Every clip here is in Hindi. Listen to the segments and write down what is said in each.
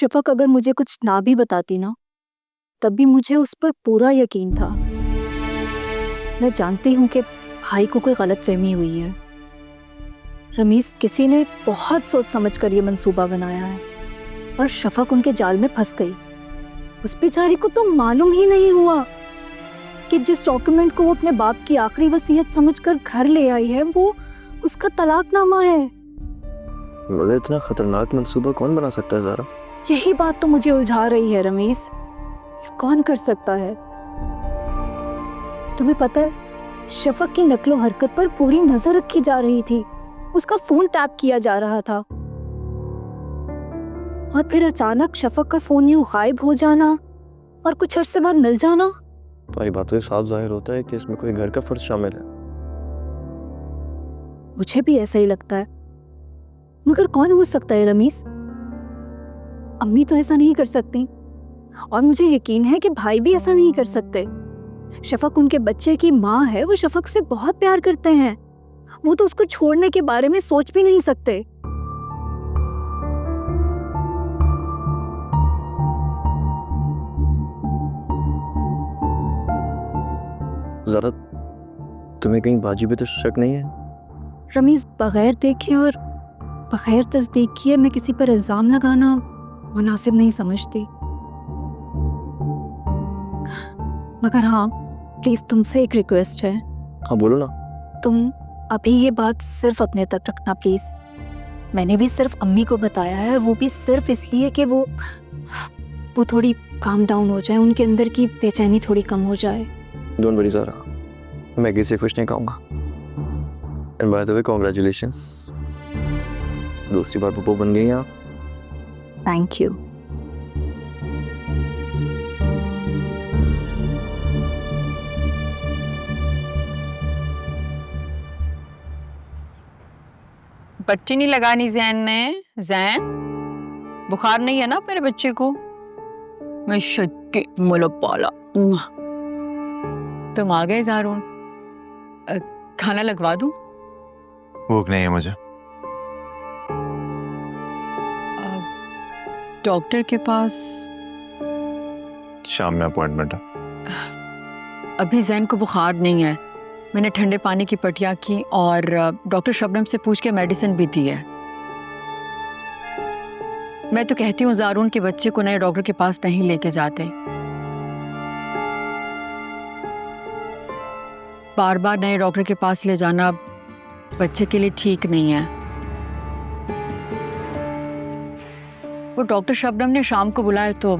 शफक अगर मुझे कुछ ना भी बताती ना, तब भी मुझे उस पर पूरा यकीन था। मैं जानती हूँ कि भाई को कोई गलतफहमी हुई है। रमीज, किसी ने बहुत सोच समझ कर ये मंसूबा बनाया है और शफक उनके जाल में फंस गई। उस बेचारी को तो मालूम ही नहीं हुआ कि जिस डॉक्यूमेंट को वो अपने बाप की आखिरी वसीयत समझकर घर ले आई है वो उसका तलाकनामा है। मगर इतना खतरनाक मंसूबा कौन बना सकता है ज़ारा? यही बात तो मुझे उलझा रही है रमीज। कौन कर सकता है? तुम्हें पता है, शफक की नकलो हरकत पर पूरी नजर रखी जा रही थी। उसका फोन टैप किया जा रहा था और फिर अचानक शफक का फोन यूं गायब हो जाना और कुछ अर्से बाद मिल जाना। भाई बातों से साफ जाहिर होता है कि इसमें कोई घर का फर्ज शामिल है। मुझे भी ऐसा ही लगता है, मगर कौन हो सकता है रमीज? अम्मी तो ऐसा नहीं कर सकती और मुझे यकीन है कि भाई भी ऐसा नहीं कर सकते। शफक उनके बच्चे की माँ है, वो शफक से बहुत प्यार करते हैं। वो तो उसको छोड़ने के बारे में सोच भी नहीं सकते। ज़ारा, तुम्हें कहीं बाजी पे तो शक नहीं है? रमीज, बगैर देखे और बगैर तस्दीक किए मैं किसी पर इल्जाम लगाना मुनासिब नहीं समझती। मगर हाँ, प्लीज तुमसे एक रिक्वेस्ट है। हाँ बोलो ना। तुम अभी ये बात सिर्फ अपने तक रखना प्लीज। मैंने भी सिर्फ अम्मी को बताया है और वो भी सिर्फ इसलिए कि वो थोड़ी काम डाउन हो जाए, उनके अंदर की बेचैनी थोड़ी कम हो जाए। डोंट वरी ज़ारा, मैं किसी से खुश नहीं कहूँगा। And by the way congratulations, दूसरी बार पप्पू बन गई हैं आप। Thank you. पट्टी नहीं लगानी जैन ने? जैन, बुखार नहीं है ना मेरे बच्चे को? मैं शक्के मुलपाला। तुम आ गए ज़ारून, खाना लगवा दूं? भूख नहीं है मुझे। डॉक्टर के पास शाम में अपॉइंटमेंट है। अभी जैन को बुखार नहीं है। मैंने ठंडे पानी की पट्टियाँ की और डॉक्टर शबनम से पूछ के मेडिसिन भी दी है। मैं तो कहती हूँ ज़ारून के बच्चे को नए डॉक्टर के पास नहीं लेके जाते। बार बार नए डॉक्टर के पास ले जाना बच्चे के लिए ठीक नहीं है। वो डॉक्टर शबनम ने शाम को बुलाए तो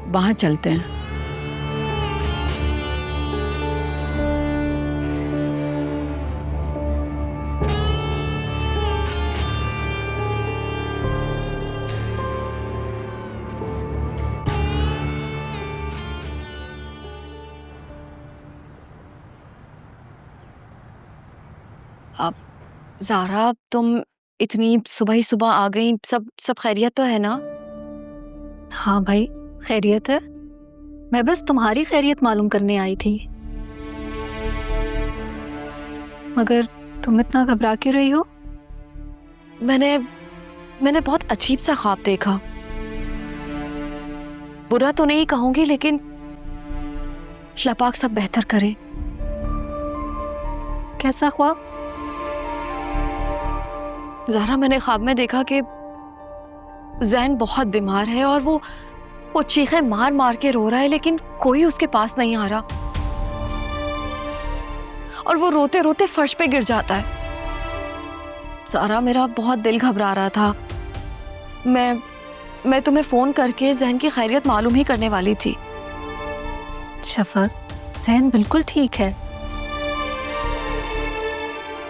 वहाँ चलते हैं। अब ज़ारा, तुम इतनी सुबह ही सुबह आ गई। सब खैरियत तो है ना? हाँ भाई, खैरियत है। मैं बस तुम्हारी खैरियत मालूम करने आई थी। मगर तुम इतना घबरा क्यों रही हो? मैंने बहुत अजीब सा ख्वाब देखा। बुरा तो नहीं कहूंगी, लेकिन अल्लाह पाक सब बेहतर करे। कैसा ख्वाब? ज़ारा, मैंने ख्वाब में देखा कि जैन बहुत बीमार है और वो चीखें मार मार के रो रहा है, लेकिन कोई उसके पास नहीं आ रहा और वो रोते रोते फर्श पे गिर जाता है। ज़ारा, मेरा बहुत दिल घबरा रहा था। मैं तुम्हें फोन करके जैन की खैरियत मालूम ही करने वाली थी। शफक, जैन बिल्कुल ठीक है।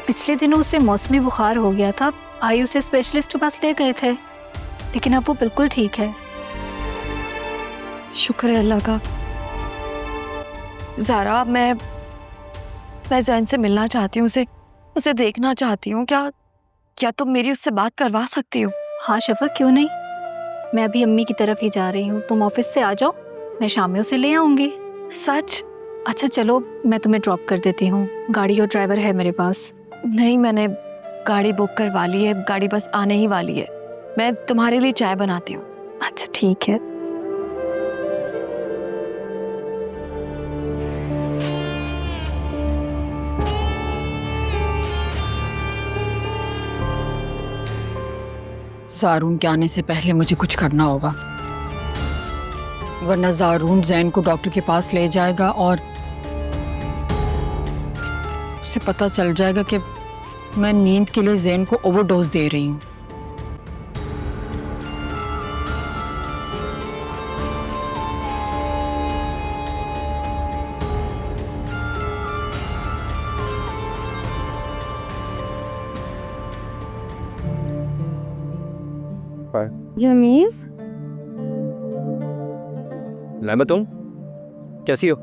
पिछले दिनों उसे मौसमी बुखार हो गया था, भाई उसे स्पेशलिस्ट के पास ले गए थे, लेकिन अब वो बिल्कुल ठीक है। शुक्र है अल्लाह का। ज़ारा, मैं जैन से मिलना चाहती हूँ, उसे देखना चाहती हूँ। क्या तुम मेरी उससे बात करवा सकती हो? हाँ शफक, क्यों नहीं। मैं अभी अम्मी की तरफ ही जा रही हूँ, तुम ऑफिस से आ जाओ, मैं शाम में उसे ले आऊँगी। सच? अच्छा चलो, मैं तुम्हें ड्रॉप कर देती हूँ, गाड़ी और ड्राइवर है मेरे पास। नहीं, मैंने गाड़ी बुक करवा ली है, गाड़ी बस आने ही वाली है। मैं तुम्हारे लिए चाय बनाती हूँ। अच्छा ठीक है। ज़ारून के आने से पहले मुझे कुछ करना होगा, वरना ज़ारून जैन को डॉक्टर के पास ले जाएगा और उसे पता चल जाएगा कि मैं नींद के लिए जैन को ओवरडोज दे रही हूँ। यमीज, मैं बताऊं कैसी हो?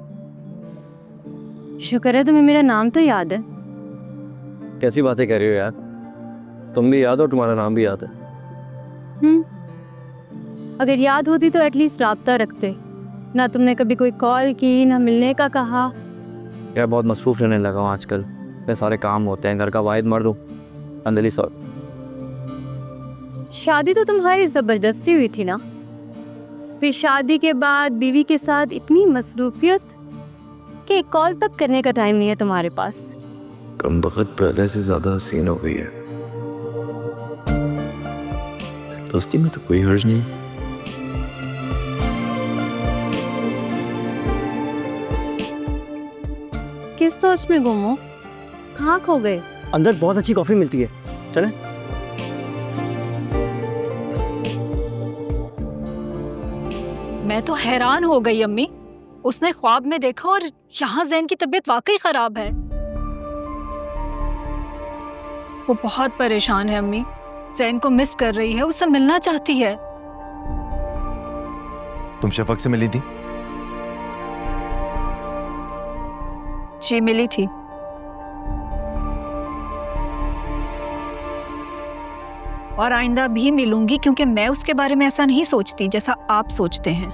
शुक्र है तुम्हें मेरा नाम तो याद है। कैसी बातें कर रही हो यार, तुम भी याद हो, तुम्हारा नाम भी याद है। अगर याद होती तो एटलीस्ट राब्ता रखते। ना तुमने कभी कोई कॉल की, ना मिलने का कहा। यार बहुत मसरूफ रहने लगा हूँ आजकल, इतने सारे काम होते हैं, घर का वाहिद मर्द हूँ। अंदली सॉरी। शादी तो तुम्हारी जबरदस्ती हुई थी ना, फिर शादी के बाद बीवी के साथ इतनी मसरूफियत कि कॉल तक करने का टाइम नहीं है तुम्हारे पास। कम वक्त पहले से ज्यादा हसीन हो गई है। दोस्ती में तो कोई हर्ज नहीं। किस सोच में गुम हो? कहाँ खो गए? अंदर बहुत अच्छी कॉफी मिलती है, चलें? मैं तो हैरान हो गई अम्मी, उसने ख्वाब में देखा और यहाँ जैन की तबीयत वाकई खराब है। वो बहुत परेशान है अम्मी, जैन को मिस कर रही है, उससे मिलना चाहती है। तुम शफक से मिली थी? जी मिली थी। और आइंदा भी मिलूंगी, क्योंकि मैं उसके बारे में ऐसा नहीं सोचती जैसा आप सोचते हैं।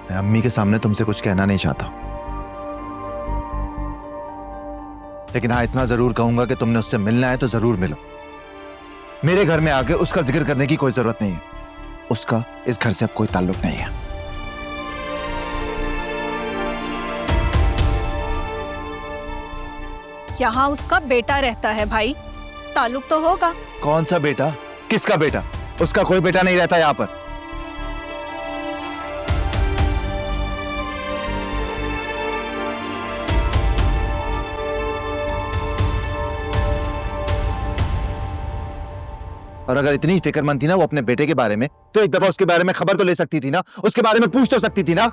मैं अम्मी के सामने तुमसे कुछ कहना नहीं चाहता, लेकिन हाँ इतना जरूर कहूंगा कि तुमने उससे मिलना है तो जरूर मिलो। मेरे घर में आके उसका जिक्र करने की कोई जरूरत नहीं है, उसका इस घर से अब कोई ताल्लुक नहीं है। यहाँ उसका बेटा रहता है भाई, ताल्लुक तो होगा। कौन सा बेटा? किसका बेटा? उसका कोई बेटा नहीं रहता यहाँ पर। और अगर इतनी फिक्रमंद थी ना वो अपने बेटे के बारे में, तो एक दफा उसके बारे में खबर तो ले सकती थी ना, उसके बारे में पूछ तो सकती थी ना।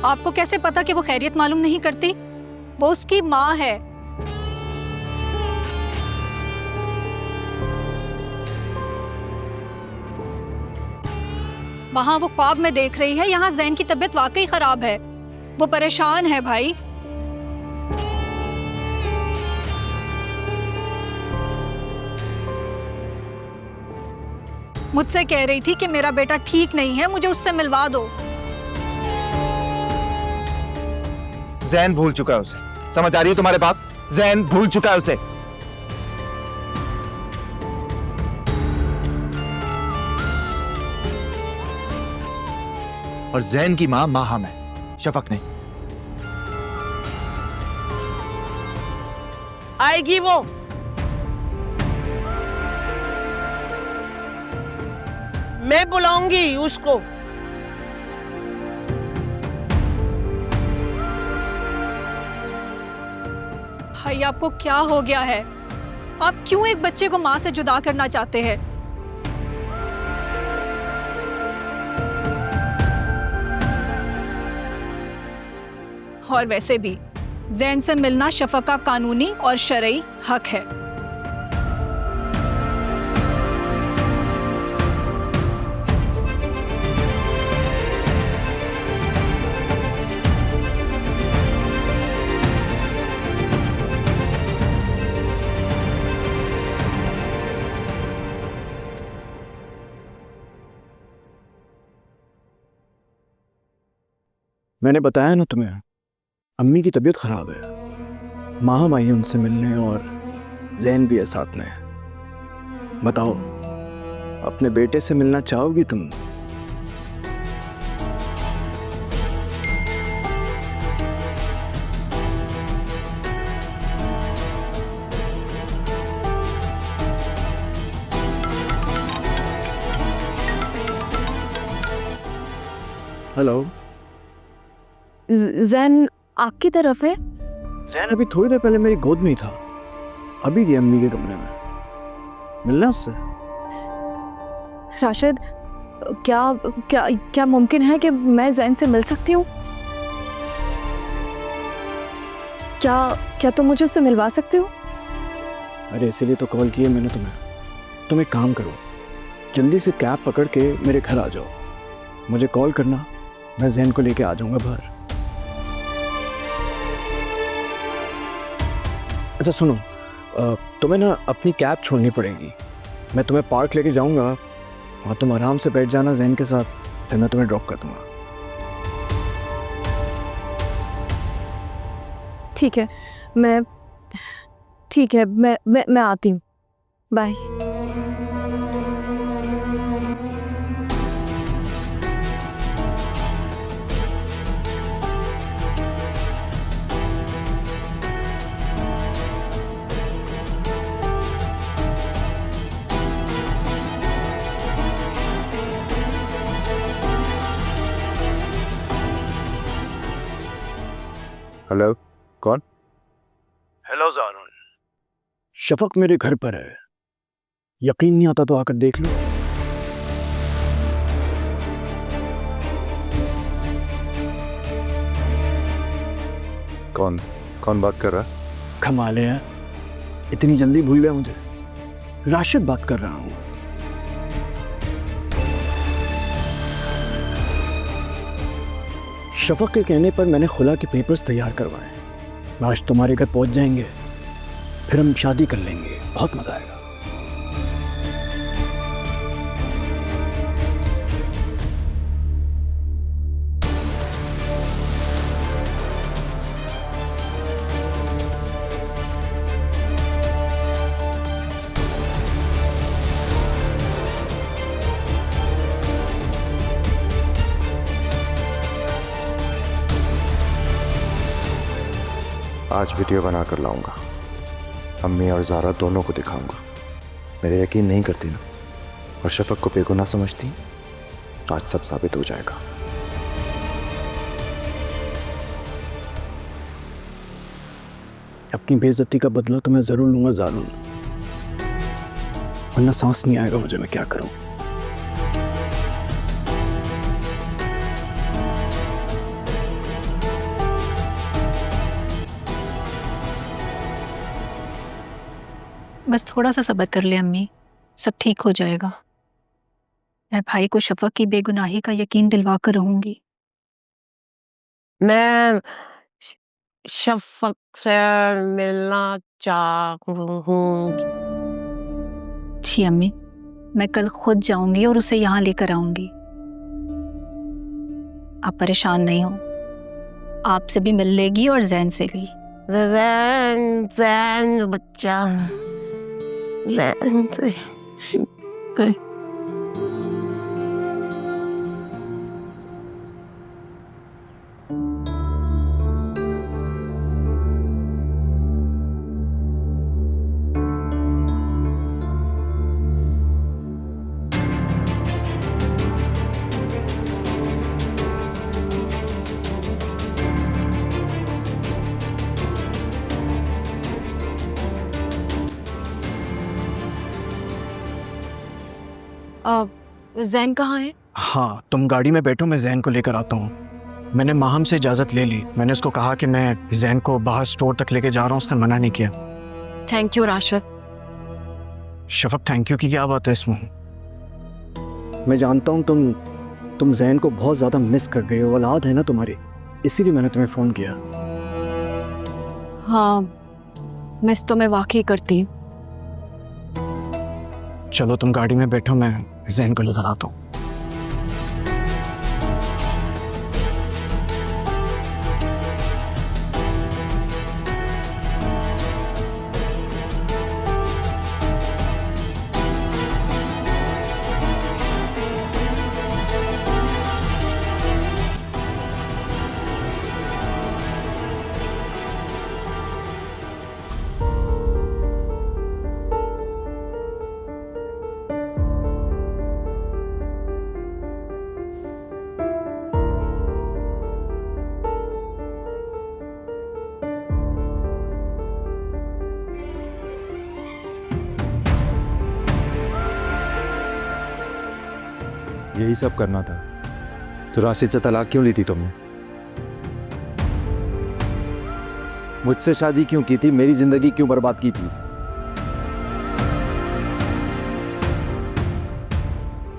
आपको कैसे पता कि वो खैरियत मालूम नहीं करती? वो उसकी माँ है। वहां वो ख्वाब में देख रही है, यहाँ जैन की तबीयत वाकई खराब है, वो परेशान है भाई। मुझसे कह रही थी कि मेरा बेटा ठीक नहीं है, मुझे उससे मिलवा दो। जैन भूल चुका है उसे, समझ आ रही है तुम्हारे बात? जैन भूल चुका है उसे। और जैन की मां माहम है, शफक नहीं। आएगी वो। मैं बुलाऊंगी उसको। भाई आपको क्या हो गया है? आप क्यों एक बच्चे को मां से जुदा करना चाहते हैं? और वैसे भी जैन से मिलना शफक का कानूनी और शरई हक है। मैंने बताया ना तुम्हें, अम्मी की तबीयत खराब है। माहम आई है उनसे मिलने और जैन भी है साथ में। बताओ अपने बेटे से मिलना चाहोगी तुम? हेलो। जैन आपकी तरफ है? जैन अभी थोड़ी देर पहले मेरी गोद में ही था, अभी गया अम्मी के कमरे में। मिलना उससे? राशिद, क्या क्या क्या मुमकिन है कि मैं जैन से मिल सकती हूँ? क्या क्या तुम मुझे उससे मिलवा सकते हो? अरे इसीलिए तो कॉल किया मैंने तुम्हें। तुम एक काम करो, जल्दी से कैब पकड़ के मेरे घर आ जाओ, मुझे कॉल करना, मैं जैन को लेके आ जाऊंगा बाहर। अच्छा सुनो, तुम्हें ना अपनी कैब छोड़नी पड़ेगी। मैं तुम्हें पार्क लेके जाऊंगा और तुम आराम से बैठ जाना जैन के साथ, फिर मैं तुम्हें ड्रॉप कर दूंगा। ठीक है, मैं आती हूँ। बाय। हेलो, कौन? हेलो ज़ारुन, शफक मेरे घर पर है। यकीन नहीं आता तो आकर देख लो। कौन कौन बात कर रहा? कमाल है यार, इतनी जल्दी भूल गया मुझे। राशिद बात कर रहा हूँ। शफक के कहने पर मैंने खुला के पेपर्स तैयार करवाए। आज तुम्हारे घर पहुंच जाएंगे, फिर हम शादी कर लेंगे, बहुत मजा आएगा। आज वीडियो बना कर लाऊंगा, अम्मी और ज़ारा दोनों को दिखाऊंगा। मेरे यकीन नहीं करती ना, और शफक को बेगुनाह समझती, आज सब साबित हो जाएगा। अपनी बेइज्जती का बदला तो मैं जरूर लूंगा ज़ारुन, वरना सांस नहीं आएगा मुझे, मैं क्या करूं। बस थोड़ा सा सब्र कर ले अम्मी, सब ठीक हो जाएगा। मैं भाई को शफक की बेगुनाही का यकीन दिलवा कर रहूंगी। मैं शफक से मिलना चाहूंगी। जी अम्मी, मैं कल खुद जाऊंगी और उसे यहाँ लेकर आऊंगी। आप परेशान नहीं हो, आपसे भी मिल लेगी और जैन से भी। जैन जैन बच्चा जैन से जैन कहाँ है? हाँ तुम गाड़ी में बैठो, मैं जैन को लेकर आता हूँ। मैंने माहम से इजाज़त ले ली, मैंने उसको कहा कि मैं जैन को बाहर स्टोर तक लेके जा रहा हूँ, उसने मना नहीं किया। Thank you Rashid. Shafaq thank you की क्या बात है इसमें? मैं जानता हूँ तुम जैन को बहुत ज़्यादा मिस कर गए हो, औलाद है ना तुम्हारी, इसीलिए मैंने तुम्हें फ़ोन किया। हाँ, मिस तो मैं वाकई करती। चलो तुम गाड़ी में बैठो, मैं जैन को लेकर आता हूँ। यही सब करना था तो राशिद से तलाक क्यों ली थी तुमने? मुझसे शादी क्यों की थी? मेरी जिंदगी क्यों बर्बाद की थी?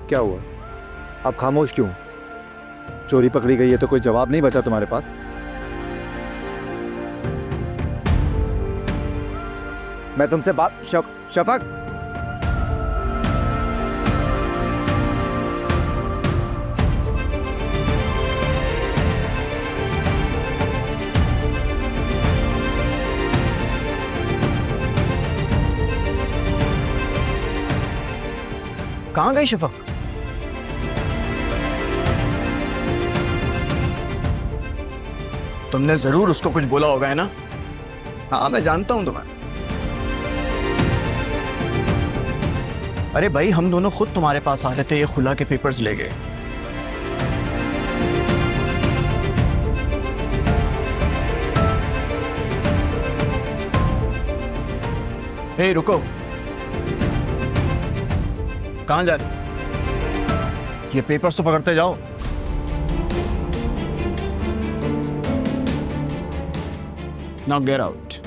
क्या हुआ? अब खामोश क्यों? चोरी पकड़ी गई है तो कोई जवाब नहीं बचा तुम्हारे पास? मैं तुमसे बात शफक कहाँ गई शफक? तुमने जरूर उसको कुछ बोला होगा, है ना? हाँ, मैं जानता हूं तुम्हें। अरे भाई, हम दोनों खुद तुम्हारे पास आ रहे थे, ये खुला के पेपर्स ले गए। हे रुको, कहाँ जा रहे? ये पेपर्स तो पकड़ते जाओ। Now get out.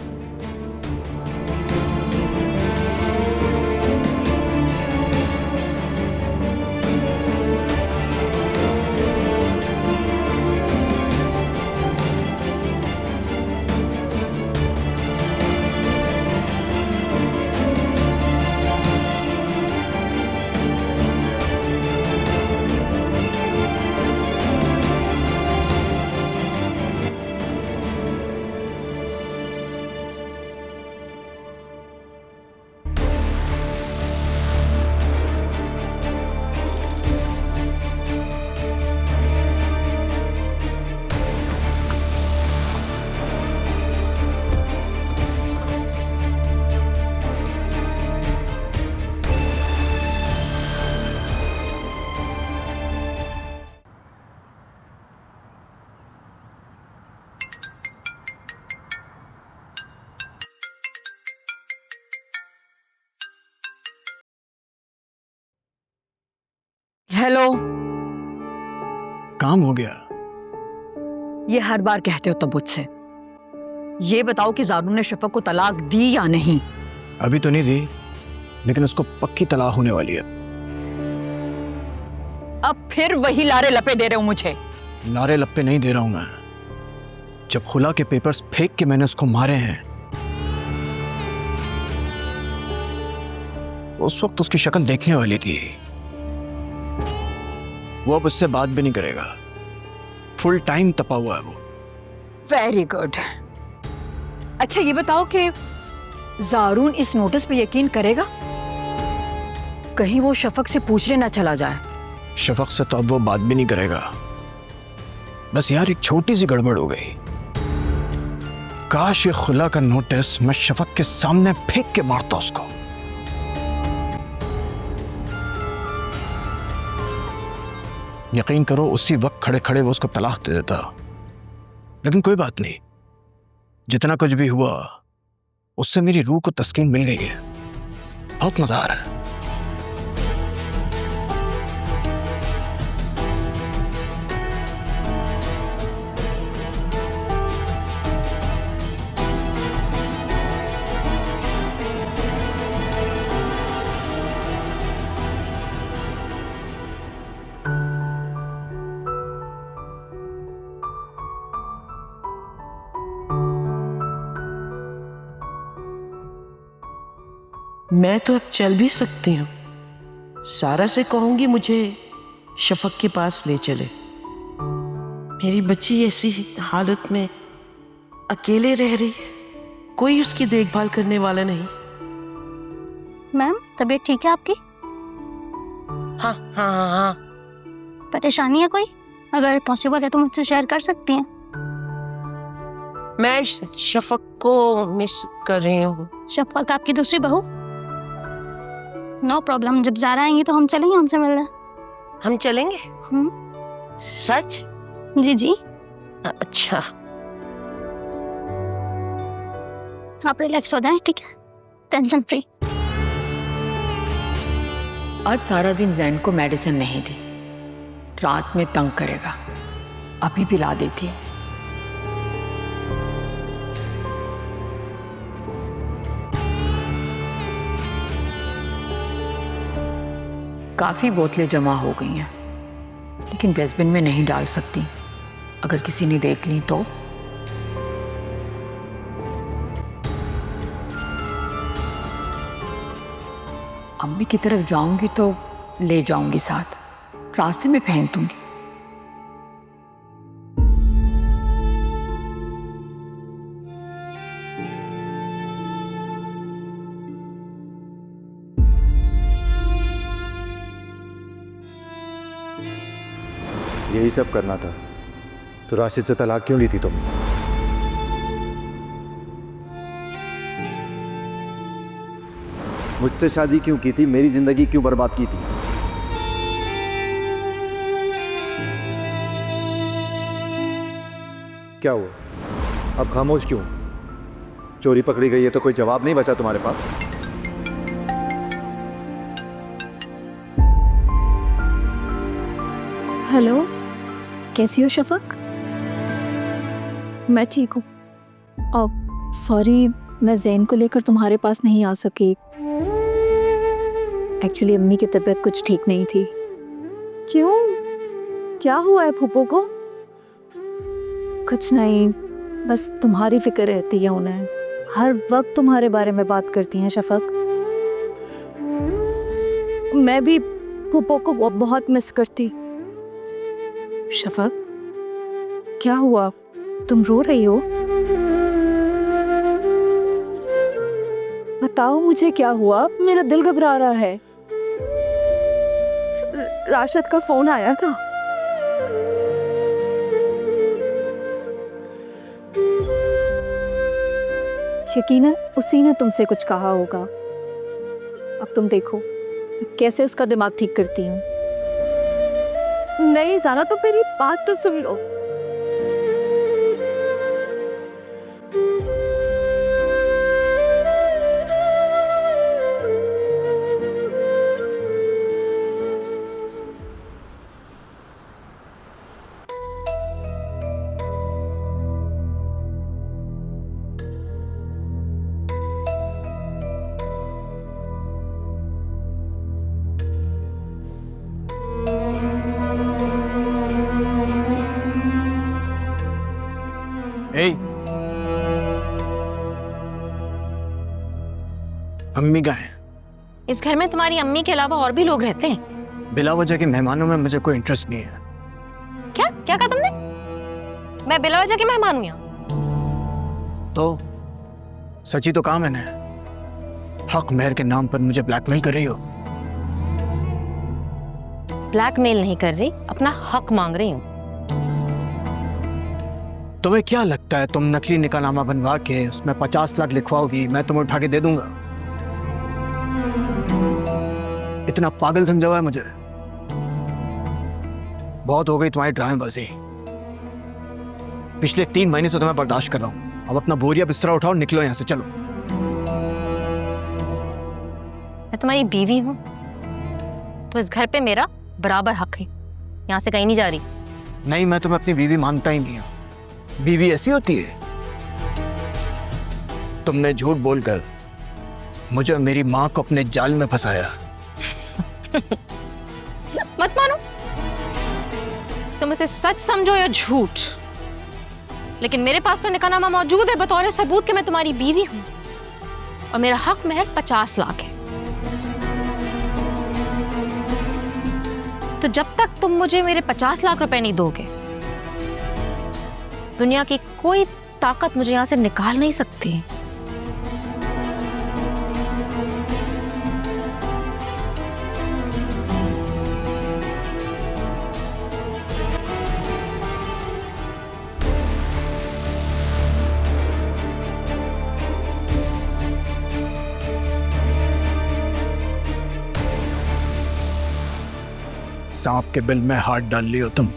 हेलो। काम हो गया। ये हर बार कहते हो तो मुझसे। ये बताओ कि जारून ने शफक को तलाक दी या नहीं? अभी तो नहीं दी, लेकिन उसको पक्की तलाक होने वाली है। अब फिर वही लारे लपे दे रहे हो मुझे? लारे लप्पे नहीं दे रहा हूं मैं। जब खुला के पेपर्स फेंक के मैंने उसको मारे हैं, उस वक्त उसकी शक्ल देखने वाली थी। वो अब उससे बात भी नहीं करेगा। फुल टाइम तपा हुआ है वो। Very good. अच्छा ये बताओ कि जारून इस नोटिस पे यकीन करेगा? कहीं वो शफक से पूछने ना चला जाए। शफक से तो अब वो बात भी नहीं करेगा। बस यार, एक छोटी सी गड़बड़ हो गई। काश ये खुला का नोटिस मैं शफक के सामने फेंक के मारता उसको। यकीन करो, उसी वक्त खड़े खड़े वो उसको तलाक दे देता। लेकिन कोई बात नहीं, जितना कुछ भी हुआ उससे मेरी रूह को तस्कीन मिल गई है। बहुत मजा आ रहा है। मैं तो अब चल भी सकती हूँ। सारा से कहूंगी मुझे शफक के पास ले चले। मेरी बच्ची ऐसी हालत में अकेले रह रही है, कोई उसकी देखभाल करने वाला नहीं। मैम, तबीयत ठीक है आपकी? हाँ हाँ हाँ हाँ। परेशानी है कोई? अगर पॉसिबल है तो मुझसे शेयर कर सकती हैं। मैं शफक को मिस कर रही हूँ। शफक आपकी दूसरी बहू? नो प्रॉब्लम, जब ज़ारा आएंगी तो हम चलेंगे उनसे मिलने। हम चलेंगे? सच? जी जी। अच्छा, आप रिलैक्स हो जाएं, ठीक है? Tension free. आज सारा दिन जैन को मेडिसिन नहीं दी। रात में तंग करेगा। अभी पिला देती हूँ। काफी बोतलें जमा हो गई हैं, लेकिन डस्टबिन में नहीं डाल सकती, अगर किसी ने देख ली तो। अम्मी की तरफ जाऊंगी तो ले जाऊंगी साथ, रास्ते में फेंक दूंगी। यही सब करना था तो राशिद से तलाक क्यों ली थी तुम? मुझसे शादी क्यों की थी? मेरी जिंदगी क्यों बर्बाद की थी? क्या हुआ? अब खामोश क्यों? चोरी पकड़ी गई है तो कोई जवाब नहीं बचा तुम्हारे पास? हेलो, कैसी हो शफक? मैं ठीक हूँ। अब सॉरी, मैं जैन को लेकर तुम्हारे पास नहीं आ सकी। एक्चुअली अम्मी की तबीयत कुछ ठीक नहीं थी। क्यों? क्या हुआ है फूफो को? कुछ नहीं, बस तुम्हारी फिक्र रहती है उन्हें। हर वक्त तुम्हारे बारे में बात करती हैं शफक। मैं भी फूफो को बहुत मिस करती। शफक, क्या हुआ? तुम रो रही हो? बताओ मुझे क्या हुआ? मेरा दिल घबरा रहा है। राशिद का फोन आया था। यकीनन उसी ने तुमसे कुछ कहा होगा। अब तुम देखो मैं कैसे उसका दिमाग ठीक करती हूँ। नहीं जाना, तो मेरी बात तो सुन लो। ए, अम्मी कहाँ है? इस घर में तुम्हारी अम्मी के अलावा और भी लोग रहते हैं। बिला वजह के मेहमानों में मुझे कोई इंटरेस्ट नहीं है। क्या क्या कहा तुमने? मैं बिला वजह के मेहमान हूं यहाँ? तो सची तो कहा मैंने, हक मेहर के नाम पर मुझे ब्लैकमेल कर रही हो। ब्लैकमेल नहीं कर रही, अपना हक मांग रही हूँ। तुम्हें क्या लगता है तुम नकली निकाहनामा बनवा के उसमें 50 लाख लिखवाओगी, मैं तुम्हें उठा के दे दूंगा? इतना पागल समझा हुआ है मुझे? बहुत हो गई तुम्हारी ड्रामेबाजी। पिछले 3 महीने से तुम्हें बर्दाश्त कर रहा हूं। अब अपना बोरिया बिस्तरा उठाओ, निकलो यहां से, चलो। मैं तुम्हारी बीवी हूँ तो इस घर पे मेरा बराबर हक है। यहाँ से कहीं नहीं जा रही। नहीं, मैं तुम्हें अपनी बीवी मानता ही नहीं हूं। बीवी ऐसी होती है? तुमने झूठ बोलकर मुझे और मेरी मां को अपने जाल में फंसाया। मत मानो, तुम इसे सच समझो या झूठ, लेकिन मेरे पास तो निकाहनामा मौजूद है बतौर सबूत कि मैं तुम्हारी बीवी हूं और मेरा हक महज 50 लाख है। तो जब तक तुम मुझे मेरे 50 लाख रुपए नहीं दोगे, दुनिया की कोई ताकत मुझे यहां से निकाल नहीं सकती। सांप के बिल में हाथ डाल लियो तुम।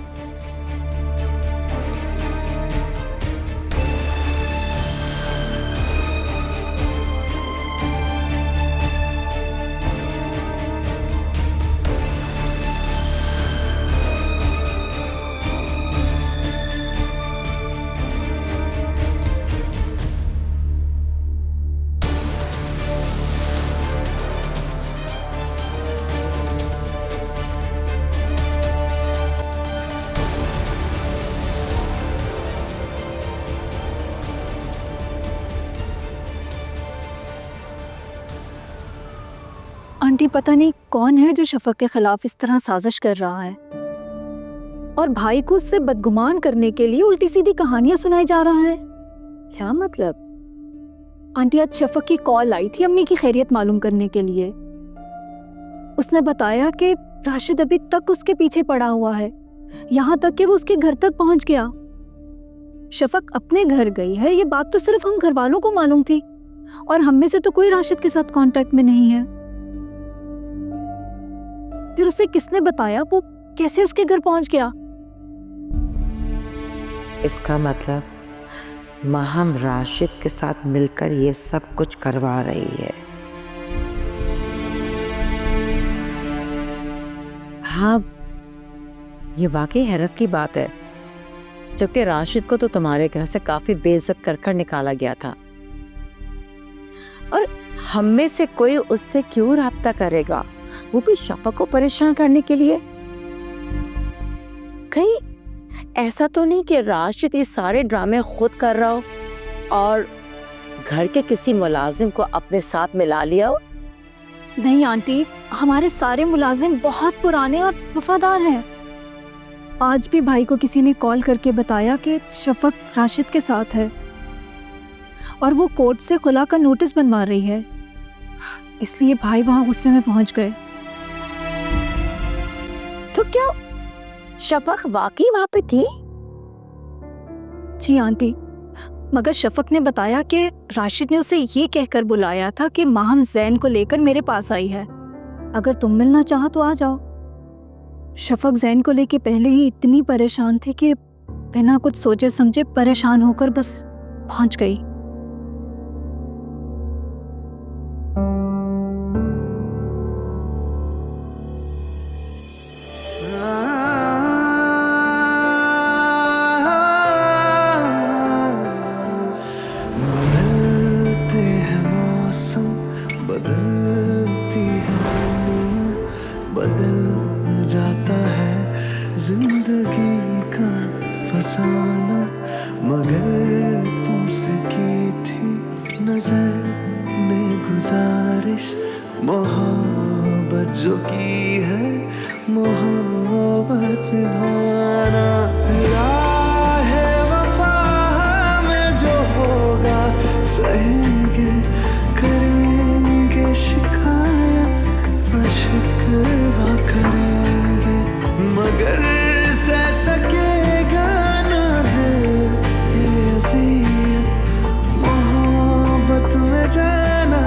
आंटी पता नहीं कौन है जो शफक के खिलाफ इस तरह साजिश कर रहा है और भाई को उससे बदगुमान करने के लिए उल्टी सीधी कहानियां सुनाई जा रहा है। क्या मतलब? आंटी आज शफक की कॉल आई थी अम्मी की खैरियत मालूम करने के लिए। उसने बताया कि राशिद अभी तक उसके पीछे पड़ा हुआ है, यहाँ तक कि वो उसके घर तक पहुंच गया। शफक अपने घर गई है ये बात तो सिर्फ हम घर वालों को मालूम थी और हम में से तो कोई राशिद के साथ कांटेक्ट में नहीं है। फिर उसे किसने बताया? वो कैसे उसके घर पहुंच गया? इसका मतलब महम राशिद के साथ मिलकर ये सब कुछ करवा रही है। हाँ, ये वाकई हैरत की बात है, जबकि राशिद को तो तुम्हारे घर से काफी बेइज्जत कर कर निकाला गया था और हम में से कोई उससे क्यों राब्ता करेगा, वो भी शफक को परेशान करने के लिए? कहीं ऐसा तो नहीं कि राशिद ये सारे ड्रामे खुद कर रहा हो और घर के किसी मुलाजिम को अपने साथ मिला लिया हो? नहीं आंटी, हमारे सारे मुलाजिम बहुत पुराने और वफादार हैं। आज भी भाई को किसी ने कॉल करके बताया कि शफक राशिद के साथ है और वो कोर्ट से खुला का नोटिस बनवा रही है, इसलिए भाई वहां गुस्से में पहुंच गए। तो क्या शफक वाकई वहां पे थी? जी आंटी, मगर शफक ने बताया कि राशिद ने उसे ये कहकर बुलाया था कि माहम जैन को लेकर मेरे पास आई है, अगर तुम मिलना चाहो तो आ जाओ। शफक जैन को लेके पहले ही इतनी परेशान थी कि बिना कुछ सोचे समझे परेशान होकर बस पहुंच गई। बदलते हैं मौसम, बदलती है दुनिया, बदल जाता है जिंदगी का फसाना, मगर तुमसे की थी नजर ने गुजारिश, मोहब्बत जो की है मोहब्बत निभाना। राहे वफा में जो होगा सहेंगे, करेंगे शिकायत न शिकवा करेंगे, मगर सह सकेगा ना दिल ये अज़ियत, मोहब्बत में जाना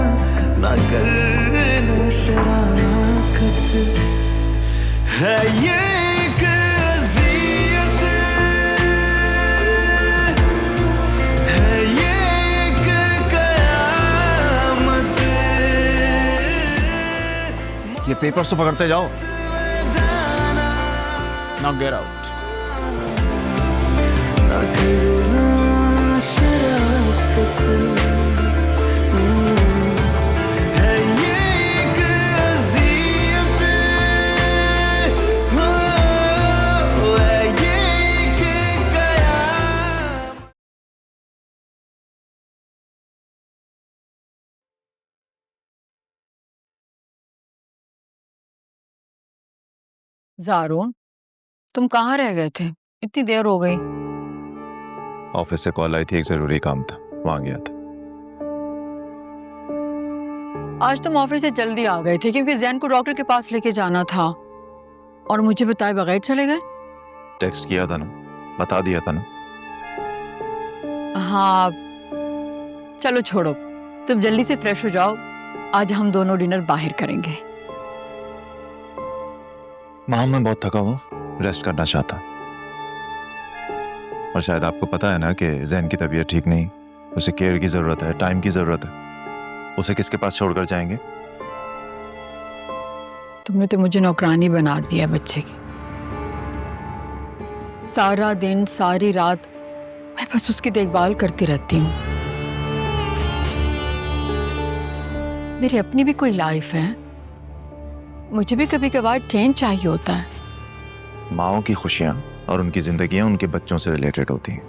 ना करना शराकत है ये एक अज़ियत, है ये एक कयामत। ये पेपर्स तो पकड़ते जाओ। Now get out. ना करना शराकत है ये एक अज़ियत, हो है ये एक कयामत। ज़ारून, तुम कहाँ रह गए थे? इतनी देर हो गई। ऑफिस से कॉल आई थी, एक जरूरी काम था, वहां गया था। आज तुम ऑफिस से जल्दी आ गए थे क्योंकि जैन को डॉक्टर के पास लेके जाना था और मुझे बताए बगैर चले गए। टेक्स्ट किया था ना, बता दिया था ना। हाँ चलो छोड़ो, तुम जल्दी से फ्रेश हो जाओ, आज हम दोनों डिनर बाहर करेंगे। माँ, मैं बहुत थका हूँ, रेस्ट करना चाहता। और शायद आपको पता है ना कि जैन की तबीयत ठीक नहीं, उसे केयर की जरूरत है, टाइम की जरूरत है। उसे किसके पास छोड़कर जाएंगे? तुमने तो मुझे नौकरानी बना दिया बच्चे की। सारा दिन सारी रात मैं बस उसकी देखभाल करती रहती हूँ। मेरी अपनी भी कोई लाइफ है, मुझे भी कभी कभार चैन चाहिए होता है। माओं की खुशियां और उनकी जिंदगियां उनके बच्चों से रिलेटेड होती हैं,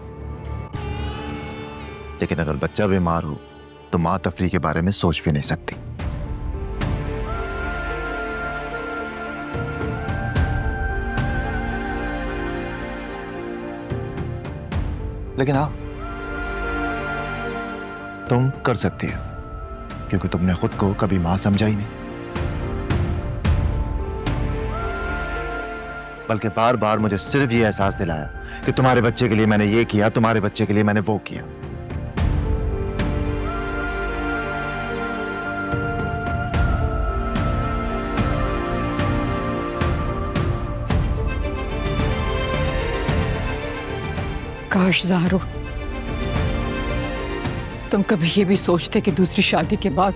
लेकिन अगर बच्चा बीमार हो तो माँ तफरी के बारे में सोच भी नहीं सकती। लेकिन हाँ, तुम कर सकती हो, क्योंकि तुमने खुद को कभी मां समझा ही नहीं, बल्कि बार बार मुझे सिर्फ ये एहसास दिलाया कि तुम्हारे बच्चे के लिए मैंने ये किया, तुम्हारे बच्चे के लिए मैंने वो किया। काश ज़ारू, तुम कभी ये भी सोचते कि दूसरी शादी के बाद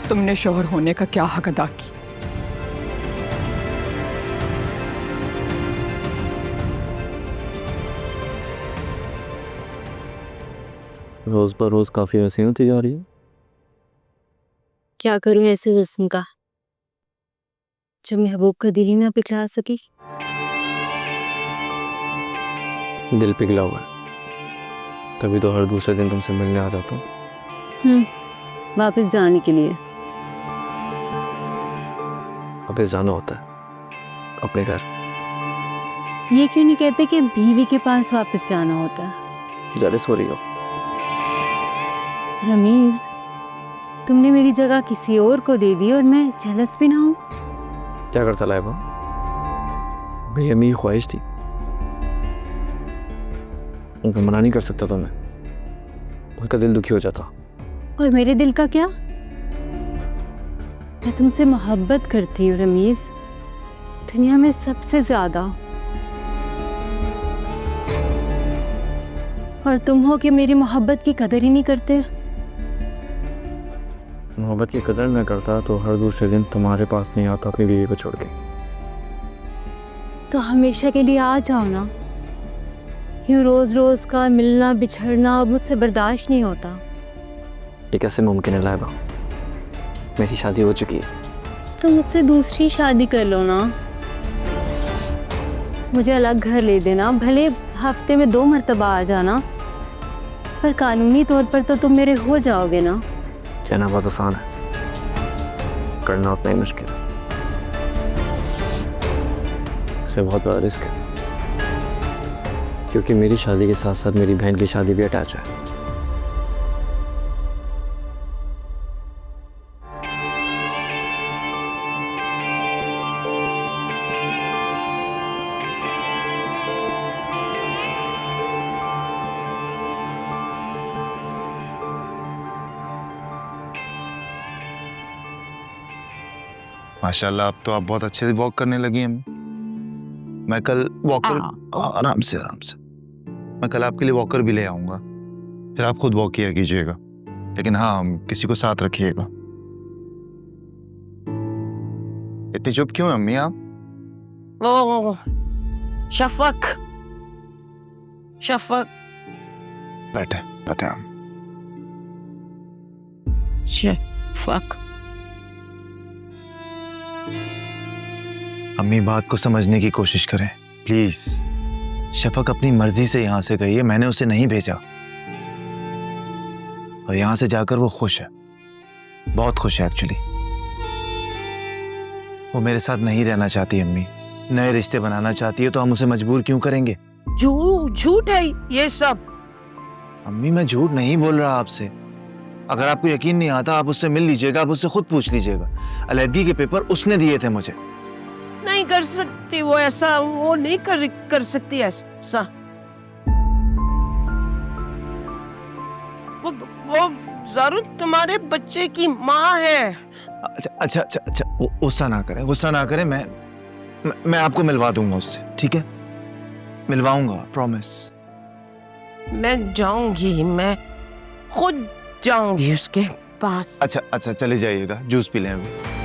तुमने शौहर होने का क्या हक अदा किया। रोज पर रोज काफी वैसी होती जा रही है। क्या करूं ऐसे हुस्न का जो महबूब का दिल ही ना पिघला सकी। दिल पिघला हुआ है, तभी तो हर दूसरे दिन तुमसे मिलने आ जाता हूँ। वापस जाने के लिए। वापस जाना होता है अपने घर। ये क्यों नहीं कहते कि बीवी के पास वापस जाना होता है। जेलस हो रही हो। रमीज, तुमने मेरी जगह किसी और को दे दी और मैं जेलस भी ना हूँ। क्या करता लाइबा, मेरी अम्मी की ख्वाहिश थी, उनको मना नहीं कर सकता था मैं, उनका दिल दुखी हो जाता। और मेरे दिल का क्या? मैं तुमसे मोहब्बत करती हूँ रमीज, दुनिया में सबसे ज्यादा। और तुम हो कि मेरी मोहब्बत की कदर ही नहीं करते। मोहब्बत की कदर न करता तो हर दूसरे दिन तुम्हारे पास नहीं आता अपनी बीवी को छोड़ के। तो हमेशा के लिए आ जाओ ना। यूँ रोज रोज का मिलना बिछड़ना अब मुझसे बर्दाश्त नहीं होता। ये कैसे मुमकिन है लाइबा, मेरी शादी हो चुकी है। तो मुझसे दूसरी शादी कर लो ना। मुझे अलग घर ले देना, भले हफ्ते में 2 मरतबा आ जाना, पर कानूनी तौर पर तो तुम मेरे हो जाओगे ना। कहना बहुत आसान है, करना उतना ही मुश्किल है। इससे बहुत बड़ा रिस्क है, क्योंकि मेरी शादी के साथ साथ मेरी बहन की शादी भी अटैच है। माशाल्लाह, अब तो आप बहुत अच्छे से वॉक करने लगी हैं। मैं कल वॉकर आराम से मैं कल आपके लिए वॉकर भी ले आऊंगा, फिर आप खुद वॉक किया कीजिएगा, लेकिन हाँ किसी को साथ रखिएगा। इतनी चुप क्यों हैं अम्मी आप? ओ शफक, शफक बैठे बैठे आप। शफक, अम्मी बात को समझने की कोशिश करें प्लीज। शफक अपनी मर्जी से यहां से गई है, मैंने उसे नहीं भेजा, और यहां से जाकर वो खुश है, बहुत खुश है एक्चुअली। वो मेरे साथ नहीं रहना चाहती अम्मी, नए रिश्ते बनाना चाहती है, तो हम उसे मजबूर क्यों करेंगे? झूठ है ये सब। अम्मी मैं झूठ नहीं बोल रहा आपसे, अगर आपको यकीन नहीं आता आप उससे मिल लीजिएगा, आप उससे खुद पूछ लीजिएगा। अलहदगी के पेपर उसने दिए थे मुझे। नहीं कर सकती वो ऐसा, वो नहीं कर सकती ऐसा। वो जरूर तुम्हारे बच्चे की माँ है। अच्छा, गुस्सा ना करें, मैं आपको मिलवा दूंगा उससे, ठीक है? मिलवाऊंगा, प्रॉमिस। मैं जाऊंगी, मैं खुद जाऊंगी उसके पास। अच्छा चले जाइएगा, जूस पी लें अभी।